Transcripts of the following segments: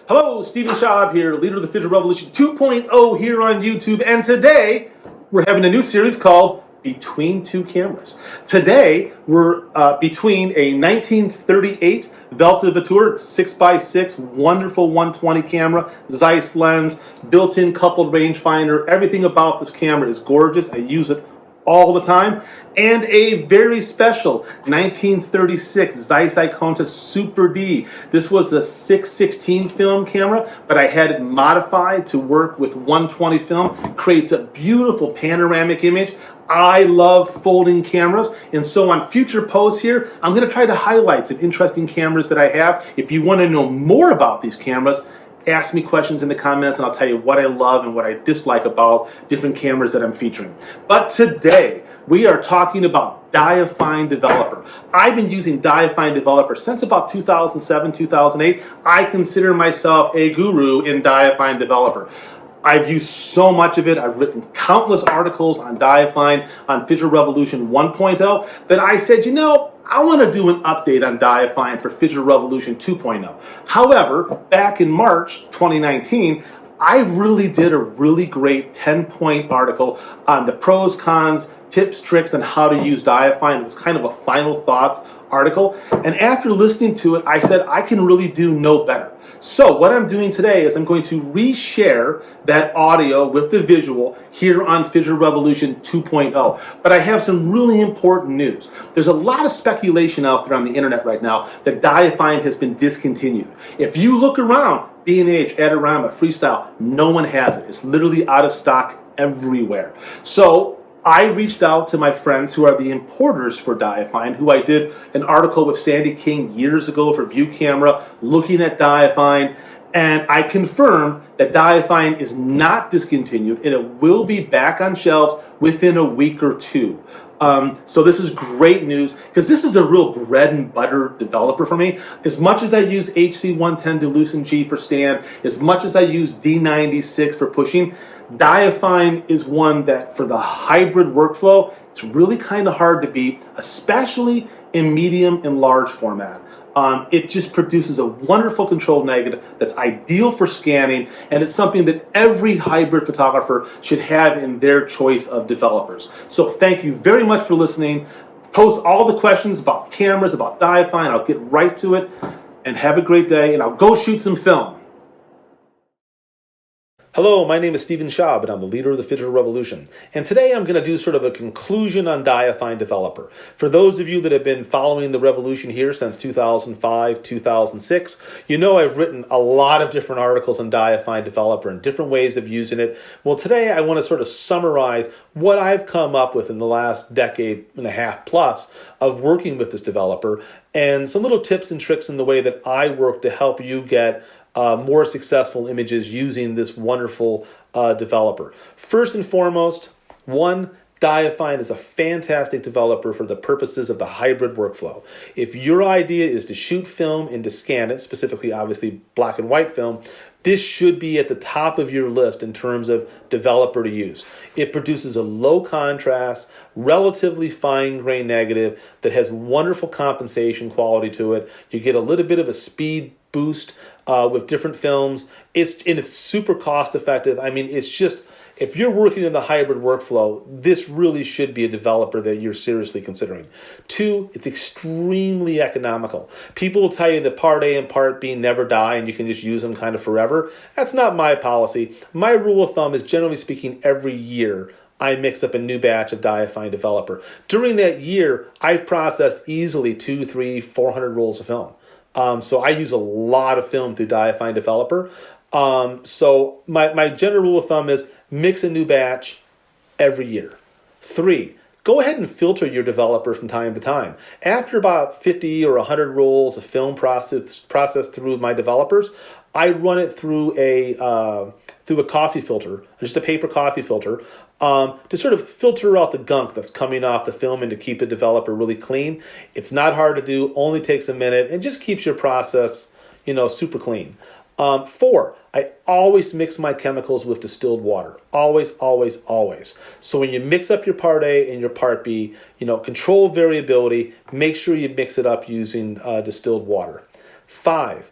Hello, Stephen Schaub here, leader of the Figital Revolution 2.0 here on YouTube, and today we're having a new series called Between Two Cameras. Today we're between a 1938 WELTA WELTUR 6x6 wonderful 120 camera, ZEISS lens, built-in coupled rangefinder. Everything about this camera is gorgeous. I use it all the time. And a very special 1936 ZEISS IKONTA Super D. This was a 616 film camera, but I had it modified to work with 120 film. Creates a beautiful panoramic image. I love folding cameras, and so on future posts here, I'm going to try to highlight some interesting cameras that I have. If you want to know more about these cameras, ask me questions in the comments and I'll tell you what I love and what I dislike about different cameras that I'm featuring. But today, we are talking about Diafine Developer. I've been using Diafine Developer since about 2007, 2008. I consider myself a guru in Diafine Developer. I've used so much of it. I've written countless articles on Diafine, on Figital Revolution 1.0, that I said, you know, I want to do an update on Diafine for Figital Revolution 2.0. However, back in March 2019, I really did a really great 10-point article on the pros, cons, tips, tricks, and how to use Diafine. It was kind of a final thoughts article. And after listening to it, I said, I can really do no better. So what I'm doing today is I'm going to reshare that audio with the visual here on Figital Revolution 2.0. But I have some really important news. There's a lot of speculation out there on the internet right now that Diafine has been discontinued. If you look around, B&H, Adorama, Freestyle, no one has it. It's literally out of stock everywhere. So I reached out to my friends who are the importers for Diafine, who I did an article with Sandy King years ago for View Camera, looking at Diafine, and I confirmed that Diafine is not discontinued and it will be back on shelves within a week or two. So this is great news because this is a real bread and butter developer for me. As much as I use HC110 Delucent G for stand, as much as I use D96 for pushing, Diafine is one that for the hybrid workflow, it's really kind of hard to beat, especially in medium and large format. It just produces a wonderful controlled negative that's ideal for scanning, and it's something that every hybrid photographer should have in their choice of developers. So thank you very much for listening. Post all the questions about cameras, about Diafine. I'll get right to it, and have a great day, and I'll go shoot some film. Hello, my name is Stephen Schaub, and I'm the leader of the Figital Revolution. And today I'm going to do sort of a conclusion on Diafine Developer. For those of you that have been following the revolution here since 2005, 2006, you know I've written a lot of different articles on Diafine Developer and different ways of using it. Well, today I want to sort of summarize what I've come up with in the last decade and a half plus of working with this developer and some little tips and tricks in the way that I work to help you get more successful images using this wonderful developer. First and foremost, one, Diafine is a fantastic developer for the purposes of the hybrid workflow. If your idea is to shoot film and to scan it, specifically obviously black and white film, this should be at the top of your list in terms of developer to use. It produces a low contrast, relatively fine grain negative that has wonderful compensation quality to it. You get a little bit of a speed boost with different films. It's super cost effective. I mean, it's just, if you're working in the hybrid workflow, this really should be a developer that you're seriously considering. Two, it's extremely economical. People will tell you that Part A and Part B never die and you can just use them kind of forever. That's not my policy. My rule of thumb is, generally speaking, every year I mix up a new batch of Diafine Developer. During that year, I've processed easily 200, 300, 400 rolls of film. So I use a lot of film through Diafine Developer. So my general rule of thumb is mix a new batch every year. Three, go ahead and filter your developer from time to time. After about 50 or 100 rolls of film processed through my developers, I run it through a coffee filter, just a paper coffee filter, to sort of filter out the gunk that's coming off the film and to keep the developer really clean. It's not hard to do, only takes a minute, and just keeps your process, super clean. Four, I always mix my chemicals with distilled water. Always, always, always. So when you mix up your Part A and your Part B, control variability, make sure you mix it up using distilled water. Five,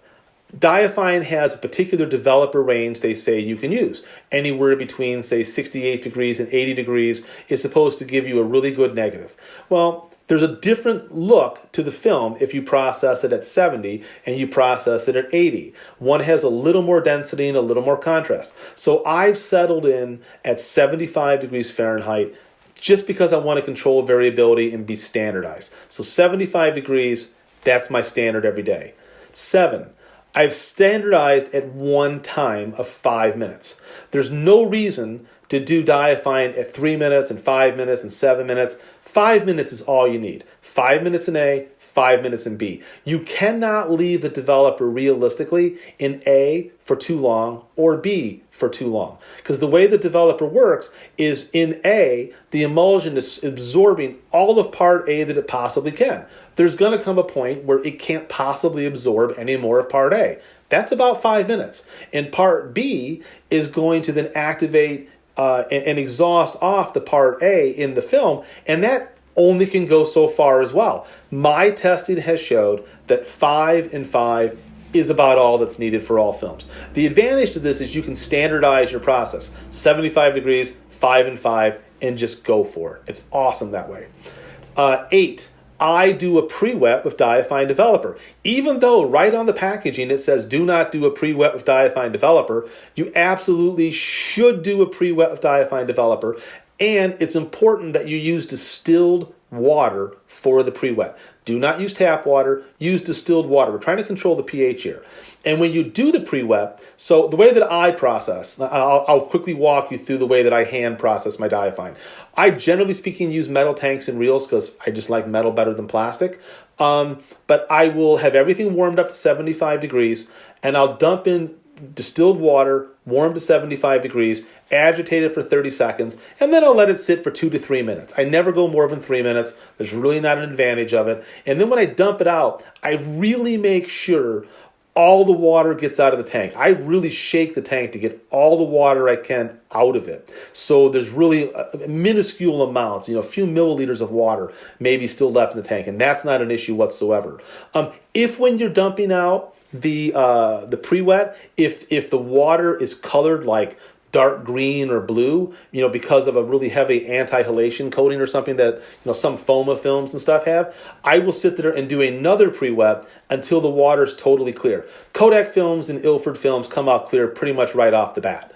Diafine has a particular developer range they say you can use. Anywhere between, say, 68 degrees and 80 degrees is supposed to give you a really good negative. Well, there's a different look to the film if you process it at 70 and you process it at 80. One has a little more density and a little more contrast. So I've settled in at 75 degrees Fahrenheit just because I want to control variability and be standardized. So 75 degrees, that's my standard every day. 7. I've standardized at one time of 5 minutes. There's no reason to do Diafine at 3 minutes and 5 minutes and 7 minutes. 5 minutes is all you need. 5 minutes in A, 5 minutes in B. You cannot leave the developer realistically in A for too long or B for too long. Because the way the developer works is in A, the emulsion is absorbing all of part A that it possibly can. There's going to come a point where it can't possibly absorb any more of part A. That's about 5 minutes. And part B is going to then activate and exhaust off the part A in the film, and that only can go so far as well. My testing has showed that 5 and 5 is about all that's needed for all films. The advantage to this is you can standardize your process. 75 degrees, 5 and 5, and just go for it. It's awesome that way. 8. I do a pre-wet with Diafine Developer. Even though right on the packaging it says do not do a pre-wet with Diafine Developer, you absolutely should do a pre-wet with Diafine Developer. And it's important that you use distilled water for the pre-wet. Do not use tap water, use distilled water. We're trying to control the pH here. And when you do the pre-wet, so the way that I process, I'll quickly walk you through the way that I hand process my Diafine. I generally speaking use metal tanks and reels because I just like metal better than plastic. But I will have everything warmed up to 75 degrees and I'll dump in distilled water, warm to 75 degrees, agitate it for 30 seconds, and then I'll let it sit for 2 to 3 minutes. I never go more than 3 minutes. There's really not an advantage of it. And then when I dump it out, I really make sure all the water gets out of the tank. I really shake the tank to get all the water I can out of it. So there's really minuscule amounts, a few milliliters of water maybe still left in the tank, and that's not an issue whatsoever. If when you're dumping out the pre-wet, if the water is colored like dark green or blue, because of a really heavy anti-halation coating or something that, some FOMA films and stuff have, I will sit there and do another pre-wet until the water's totally clear. Kodak films and Ilford films come out clear pretty much right off the bat.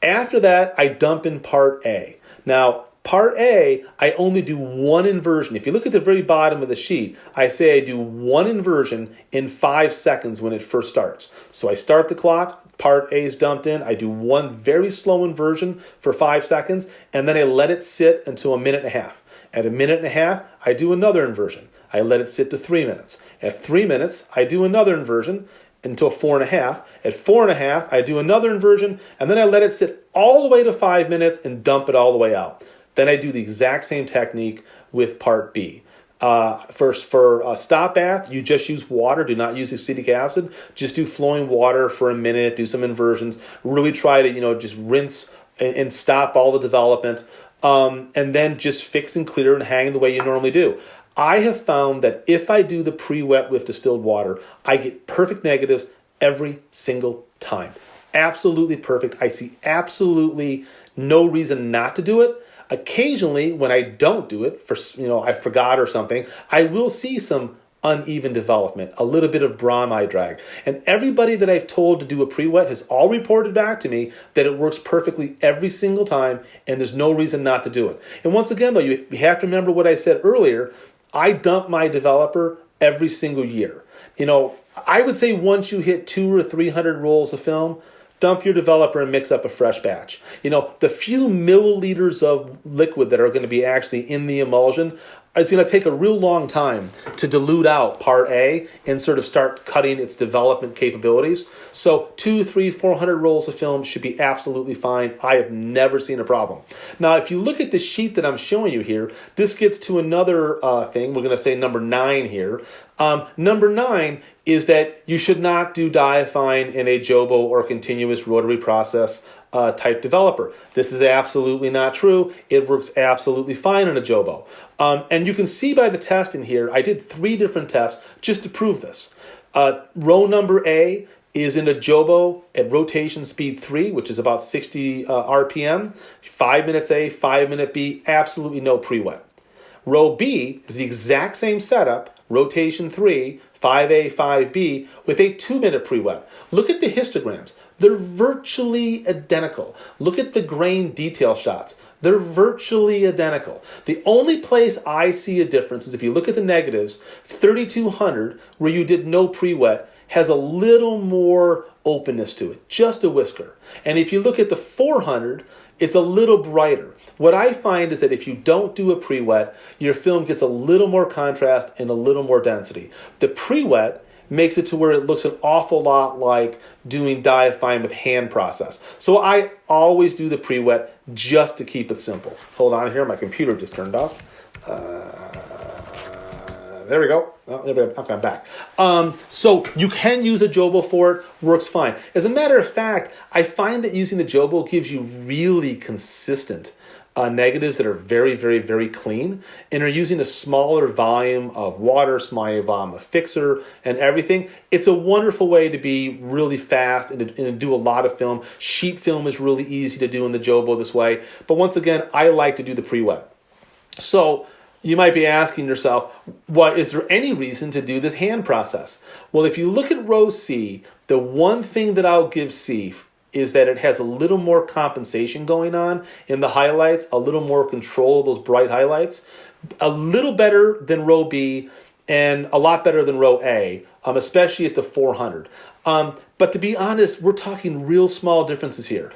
After that, I dump in part A. Now, part A, I only do one inversion. If you look at the very bottom of the sheet, I say I do one inversion in 5 seconds when it first starts. So I start the clock, part A is dumped in, I do one very slow inversion for 5 seconds, and then I let it sit until 1.5 minutes. At 1.5 minutes, I do another inversion. I let it sit to 3 minutes. At 3 minutes, I do another inversion until 4.5. At 4.5, I do another inversion, and then I let it sit all the way to 5 minutes and dump it all the way out. Then I do the exact same technique with part B. First, for a stop bath, you just use water. Do not use acetic acid. Just do flowing water for a minute. Do some inversions. Really try to, just rinse and stop all the development. And then just fix and clear and hang the way you normally do. I have found that if I do the pre-wet with distilled water, I get perfect negatives every single time. Absolutely perfect. I see absolutely no reason not to do it. Occasionally, when I don't do it, I forgot or something, I will see some uneven development, a little bit of bromide drag. And everybody that I've told to do a pre-wet has all reported back to me that it works perfectly every single time, and there's no reason not to do it. And once again, though, you have to remember what I said earlier. I dump my developer every single year. I would say once you hit 200 or 300 rolls of film, dump your developer and mix up a fresh batch. The few milliliters of liquid that are going to be actually in the emulsion, it's going to take a real long time to dilute out part A and sort of start cutting its development capabilities. So 200, 300, 400 rolls of film should be absolutely fine. I have never seen a problem. Now, if you look at the sheet that I'm showing you here, this gets to another thing. We're going to say number 9 here. Number 9 is that you should not do Diafine in a Jobo or continuous rotary process type developer. This is absolutely not true. It works absolutely fine in a Jobo. And you can see by the testing here, I did 3 different tests just to prove this. Row number A is in a Jobo at rotation speed 3, which is about 60 RPM. 5 minutes A, 5 minute B, absolutely no pre-wet. Row B is the exact same setup, rotation 3, 5A, 5B, with a 2-minute pre-wet. Look at the histograms. They're virtually identical. Look at the grain detail shots. They're virtually identical. The only place I see a difference is if you look at the negatives, 3200, where you did no pre-wet, has a little more openness to it, just a whisker. And if you look at the 400, it's a little brighter. What I find is that if you don't do a pre-wet, your film gets a little more contrast and a little more density. The pre-wet makes it to where it looks an awful lot like doing Diafine with hand process. So I always do the pre-wet just to keep it simple. Hold on here, my computer just turned off. There we go. Oh, there we go. Okay, I'm back. So you can use a Jobo for it. Works fine. As a matter of fact, I find that using the Jobo gives you really consistent negatives that are very, very, very clean, and are using a smaller volume of water, smaller volume of fixer, and everything. It's a wonderful way to be really fast and to do a lot of film. Sheet film is really easy to do in the Jobo this way. But once again, I like to do the pre-wet. So you might be asking yourself, is there any reason to do this hand process? Well, if you look at row C, the one thing that I'll give C is that it has a little more compensation going on in the highlights, a little more control of those bright highlights, a little better than row B, and a lot better than row A, especially at the 400. But to be honest, we're talking real small differences here.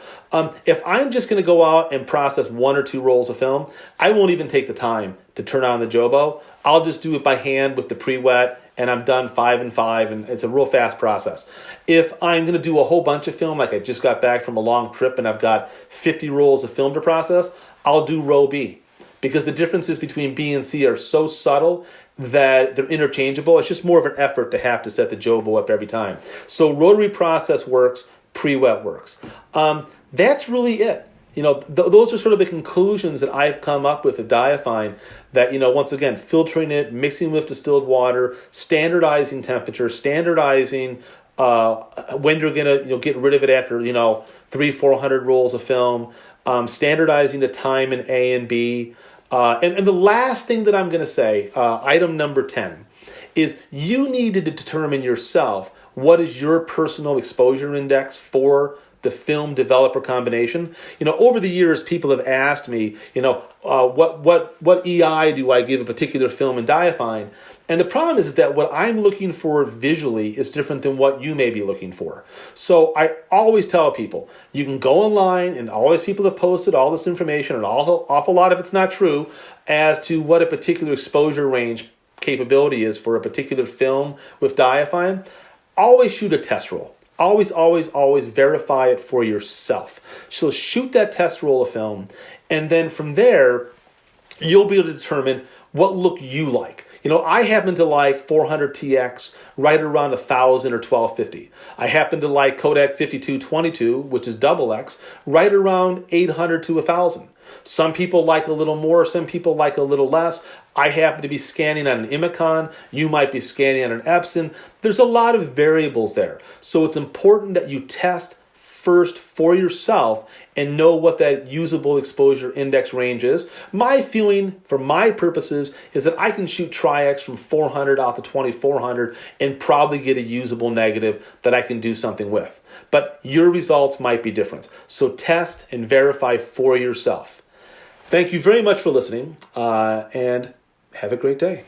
If I'm just going to go out and process 1 or 2 rolls of film, I won't even take the time to turn on the Jobo. I'll just do it by hand with the pre-wet, and I'm done 5 and 5, and it's a real fast process. If I'm going to do a whole bunch of film, like I just got back from a long trip and I've got 50 rolls of film to process, I'll do row B, because the differences between B and C are so subtle that they're interchangeable. It's just more of an effort to have to set the Jobo up every time. So rotary process works, pre-wet works. That's really it. You know, those are sort of the conclusions that I've come up with Diafine, that, you know, once again, filtering it, mixing with distilled water, standardizing temperature, standardizing when you're going to get rid of it after, 300-400 rolls of film, standardizing the time in A and B. And the last thing that I'm going to say, item number 10, is you need to determine yourself what is your personal exposure index for the film developer combination. Over the years, people have asked me, what EI do I give a particular film in Diafine? And the problem is that what I'm looking for visually is different than what you may be looking for. So I always tell people, you can go online, and all these people have posted all this information, and an awful lot of it's not true, as to what a particular exposure range capability is for a particular film with Diafine. Always shoot a test roll. Always, always, always verify it for yourself. So shoot that test roll of film, and then from there, you'll be able to determine what look you like. I happen to like 400 TX right around 1000 or 1250. I happen to like Kodak 5222, which is double X, right around 800 to 1000. Some people like a little more, some people like a little less. I happen to be scanning on an Imicon. You might be scanning on an Epson. There's a lot of variables there. So it's important that you test first for yourself and know what that usable exposure index range is. My feeling, for my purposes, is that I can shoot Tri-X from 400 out to 2400 and probably get a usable negative that I can do something with. But your results might be different. So test and verify for yourself. Thank you very much for listening, and have a great day.